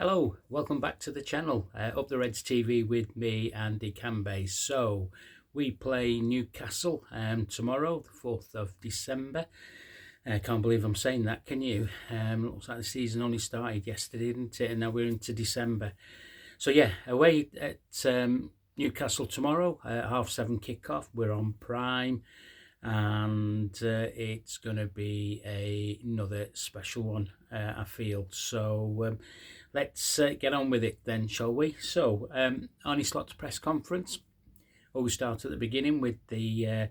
Hello, welcome back to the channel, Up the Reds TV with me, Andy Cambay. So, we play Newcastle tomorrow, the 4th of December. I can't believe I'm saying that, can you? Looks like the season only started yesterday, didn't it? And now we're into December. So yeah, away at Newcastle tomorrow, 7:30 kickoff. We're on Prime. And it's going to be another special one, I feel. So let's get on with it then, shall we? So Arne Slot's press conference. Always start at the beginning with the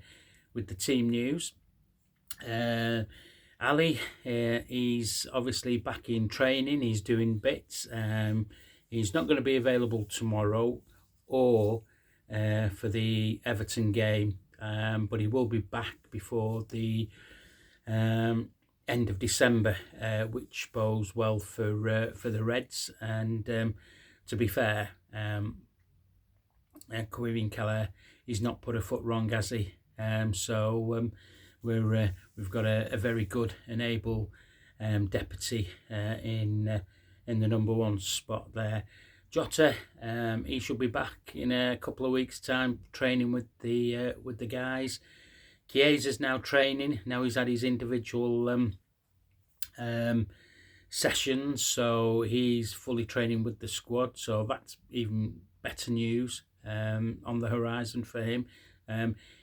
team news. Ali, he's obviously back in training. He's doing bits. He's not going to be available tomorrow or for the Everton game. But he will be back before the end of December, which bodes well for the Reds. And to be fair, Kevin Keller, he's not put a foot wrong, has he? So we've got a very good and able deputy in the number one spot there. Jota, he should be back in a couple of weeks' time, training with the guys. Chiesa's now training. Now he's had his individual sessions, so he's fully training with the squad. So that's even better news on the horizon for him.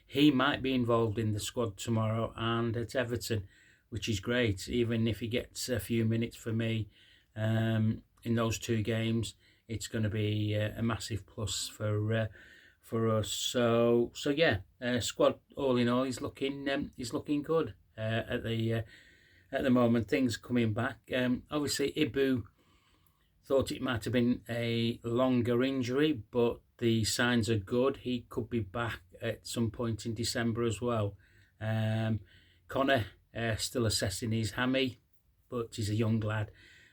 He might be involved in the squad tomorrow and at Everton, which is great. Even if he gets a few minutes for me in those two games, it's going to be a massive plus for us. So yeah, squad all in all, he's looking good at the moment. Things coming back. Obviously, Ibu thought it might have been a longer injury, but the signs are good. He could be back at some point in December as well. Connor still assessing his hammy, but he's a young lad.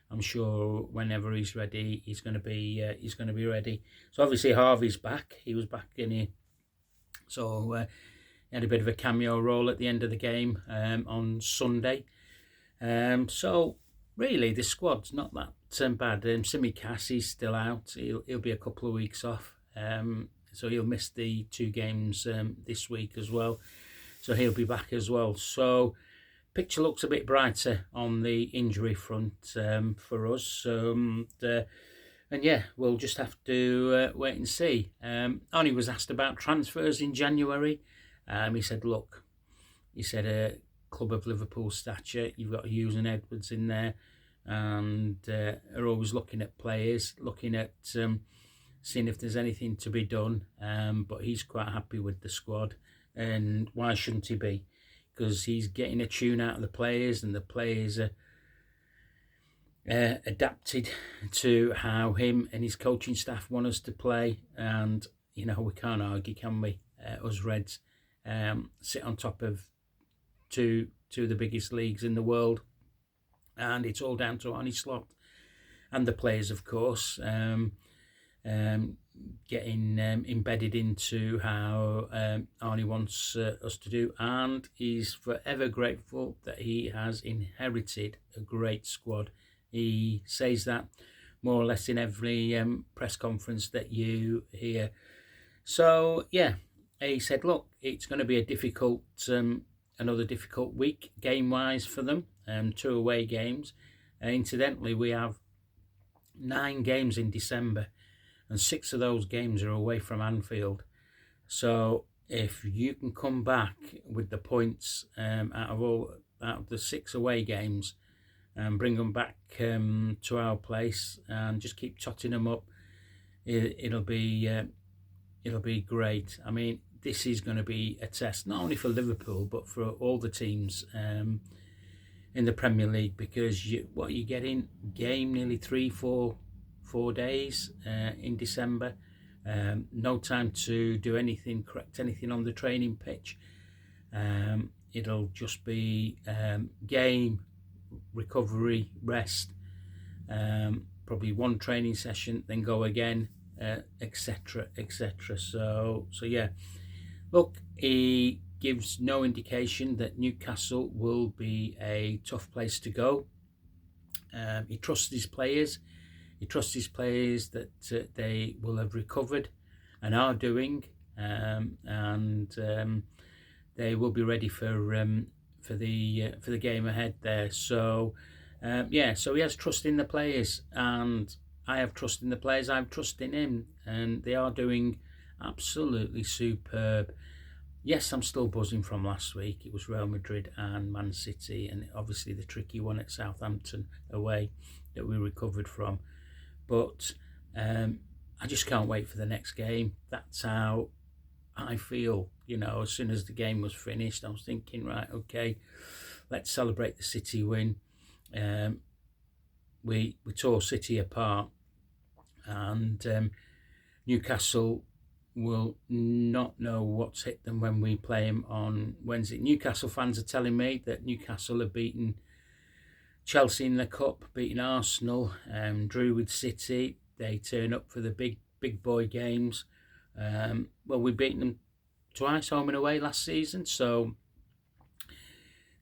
I'm sure whenever he's ready, he's going to be ready. So obviously Harvey's back. He was back in here, so he had a bit of a cameo role at the end of the game on Sunday. So really, the squad's not that bad. Simicast, he's still out. He'll be a couple of weeks off. So he'll miss the two games this week as well. So he'll be back as well. So picture looks a bit brighter on the injury front for us. And yeah, we'll just have to wait and see. Arnie was asked about transfers in January. He said, look, a club of Liverpool stature, you've got Hughes and Edwards in there, and are always looking at players, looking at seeing if there's anything to be done. But he's quite happy with the squad, and why shouldn't he be? Because he's getting a tune out of the players, and the players are adapted to how him and his coaching staff want us to play. And, you know, we can't argue, can we? Us Reds sit on top of two of the biggest leagues in the world. And it's all down to Arne Slot and the players, of course, getting embedded into how Arnie wants us to do, and he's forever grateful that he has inherited a great squad. He says that more or less in every press conference that you hear. So yeah, he said, look, it's going to be a difficult another difficult week game wise for them, 2 away games. Incidentally, we have 9 games in December, and 6 of those games are away from Anfield. So if you can come back with the points out of the 6 away games and bring them back to our place and just keep totting them up, it'll be great. I mean, this is going to be a test not only for Liverpool but for all the teams in the Premier League, because what you getting game nearly 3-4 days in December, no time to do anything, correct anything on the training pitch. It'll just be game, recovery, rest, probably one training session, then go again, etc. So yeah, look, he gives no indication that Newcastle will be a tough place to go. He trusts his players. He trusts his players that they will have recovered and are doing, and they will be ready for the game ahead there. So so he has trust in the players, and I have trust in the players. I have trust in him, and they are doing absolutely superb. Yes, I'm still buzzing from last week. It was Real Madrid and Man City, and obviously the tricky one at Southampton away that we recovered from. But I just can't wait for the next game. That's how I feel. As soon as the game was finished, I was thinking, right, okay, let's celebrate the City win. We tore City apart, and Newcastle will not know what's hit them when we play them on Wednesday. Newcastle fans are telling me that Newcastle have beaten Chelsea in the Cup, beaten Arsenal, drew with City. They turn up for the big boy games. Well, we beat them twice, home and away, last season. So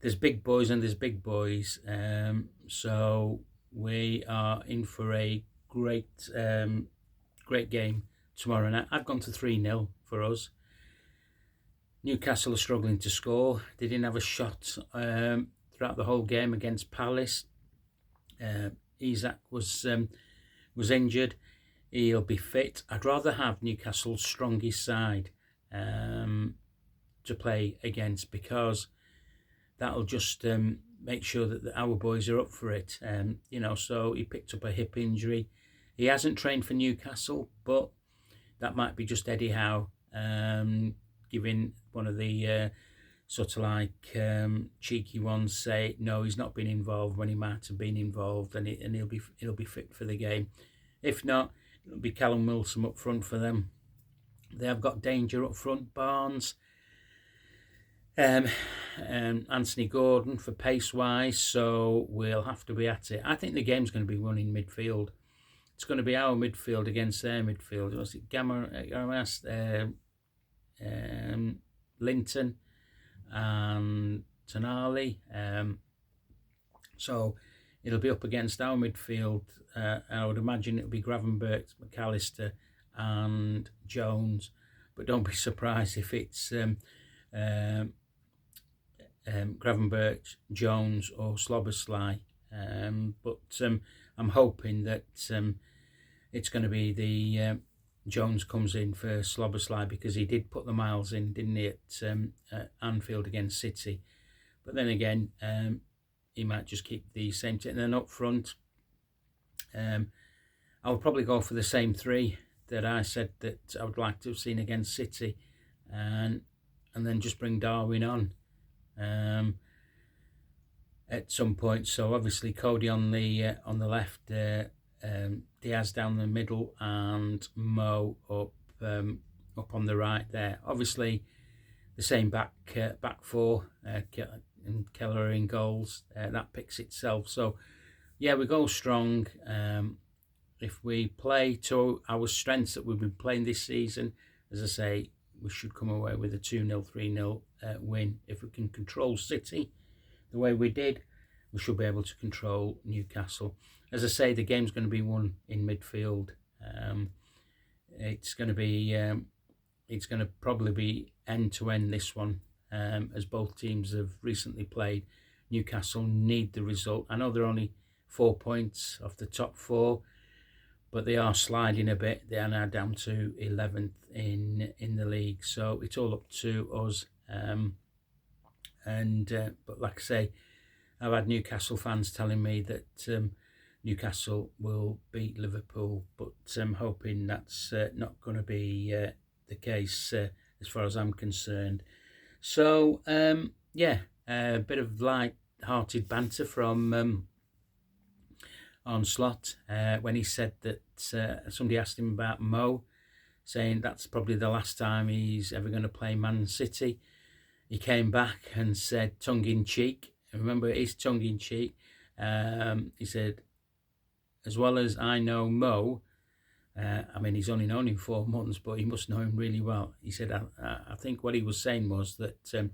there's big boys and there's big boys. So we are in for a great game tomorrow night. I've gone to 3-0 for us. Newcastle are struggling to score. They didn't have a shot throughout the whole game against Palace. Isak was injured. He'll be fit. I'd rather have Newcastle's strongest side to play against, because that'll just make sure that our boys are up for it. So he picked up a hip injury. He hasn't trained for Newcastle, but that might be just Eddie Howe giving one of the sort of like cheeky ones say no, he's not been involved when he might have been involved, and he'll be fit for the game. If not, it'll be Callum Wilson up front for them. They have got danger up front. Barnes, Anthony Gordon for pace wise, so we'll have to be at it. I think the game's going to be won in midfield. It's going to be our midfield against their midfield. Was it Linton and Tonali? So it'll be up against our midfield. I would imagine it'll be Gravenberch, McAllister and Jones. But don't be surprised if it's Gravenberch, Jones or Slobbersley. But I'm hoping that it's going to be the Jones comes in for Slobbersley, because he did put the miles in, didn't he, at Anfield against City. But then again, he might just keep the same team. And then up front, I would probably go for the same three that I said that I would like to have seen against City, and then just bring Darwin on at some point. So obviously Cody on the left, Diaz down the middle, and Mo up on the right there. Obviously the same back four, and Keller in goals. That picks itself. So yeah, we go strong. If we play to our strengths that we've been playing this season, as I say, we should come away with a 2-0, 3-0 win. If we can control City the way we did, we should be able to control Newcastle. As I say, the game's going to be won in midfield. It's going to probably be end to end, this one, as both teams have recently played. Newcastle need the result. I know they're only 4 points off the top four, but they are sliding a bit. They are now down to 11th in the league, so it's all up to us. But like I say, I've had Newcastle fans telling me that Newcastle will beat Liverpool, but I'm hoping that's not going to be the case as far as I'm concerned. So a bit of light-hearted banter from Onslaught when he said that somebody asked him about Mo, saying that's probably the last time he's ever going to play Man City. He came back and said, tongue-in-cheek, remember it is tongue-in-cheek, he said, as well as I know Mo, I mean, he's only known him 4 months, but he must know him really well. He said, I think what he was saying was that the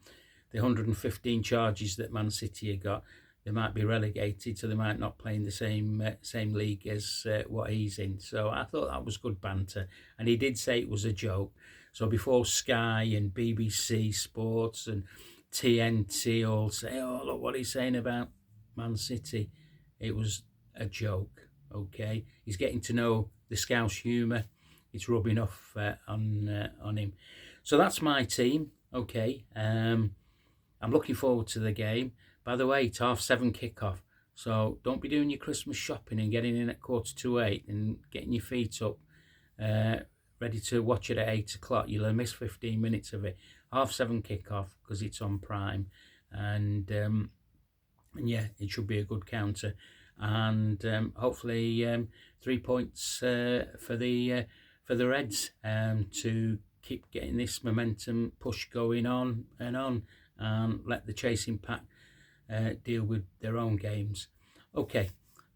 115 charges that Man City had got, they might be relegated, so they might not play in the same league as what he's in. So I thought that was good banter, and he did say it was a joke. So before Sky and BBC Sports and TNT all say, "Oh, look what he's saying about Man City," it was a joke. Okay, he's getting to know the Scouse humour. It's rubbing off on him. So that's my team. Okay, I'm looking forward to the game. By the way, it's 7:30 kickoff, so don't be doing your Christmas shopping and getting in at 7:45 and getting your feet up, ready to watch it at 8 o'clock. You'll miss 15 minutes of it. 7:30 kickoff because it's on Prime, and yeah, it should be a good counter, and hopefully 3 points for the Reds to keep getting this momentum push going on, and let the chasing pack deal with their own games. Okay,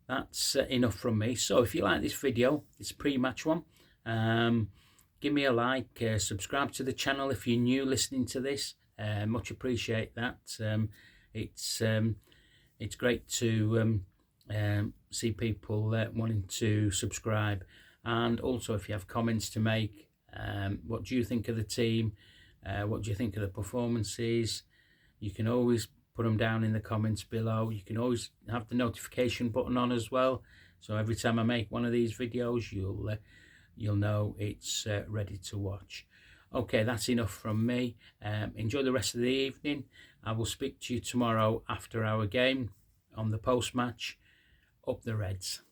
that's enough from me. So if you like this video, it's a pre-match one, give me a like, subscribe to the channel if you're new listening to this, much appreciate that. It's great to see people wanting to subscribe, and also if you have comments to make, what do you think of the team, what do you think of the performances, you can always put them down in the comments below. You can always have the notification button on as well, so every time I make one of these videos you'll know it's ready to watch. Okay, that's enough from me. Enjoy the rest of the evening. I will speak to you tomorrow after our game on the post-match. Up the Reds.